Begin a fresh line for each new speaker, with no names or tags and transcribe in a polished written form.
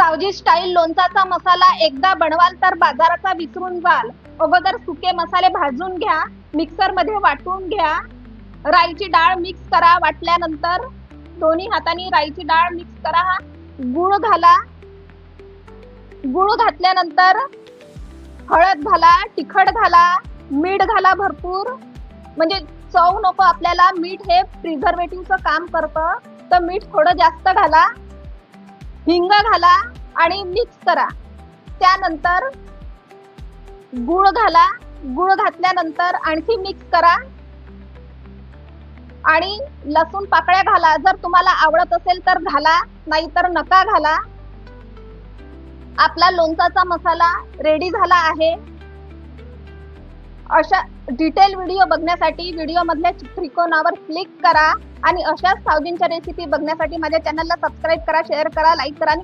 Savji style लोणचाचा मसाला एकदा बनवाल तर बाजाराचा विसरून जाल। अगोदर सुके मसाले भाजून घ्या, मिक्सर मध्ये वाटून घ्या। राईची डाळ मिक्स करा, वाटल्यानंतर दोन्ही हातांनी राईची डाळ मिक्स करा। गूळ घाला, गूळ घातल्यानंतर हळद घाला, तिखट घाला, मीठ घाला भरपूर, म्हणजे चव नको आपल्याला, मीठ हे प्रिझर्वेटिव्हचं काम करतं, तर मीठ थोडं जास्त घाला। हिंग घाला आणि मिक्स करा। त्यानंतर गूळ घाला, गूळ घातल्यानंतर आणखी मिक्स करा आणि लसूण पाकळ्या घाला। जर तुम्हाला आवडत असेल तर घाला, नाहीतर नका घाला। आपला लोणचाचा मसाला रेडी झाला आहे। अशा डिटेल व्हिडिओ बघण्यासाठी व्हिडिओ मधल्या त्रिकोणावर क्लिक करा आणि अशाच सावजींच्या रेसिपी बघण्यासाठी माझ्या चॅनलला सबस्क्राईब करा, शेअर करा, लाईक करा आणि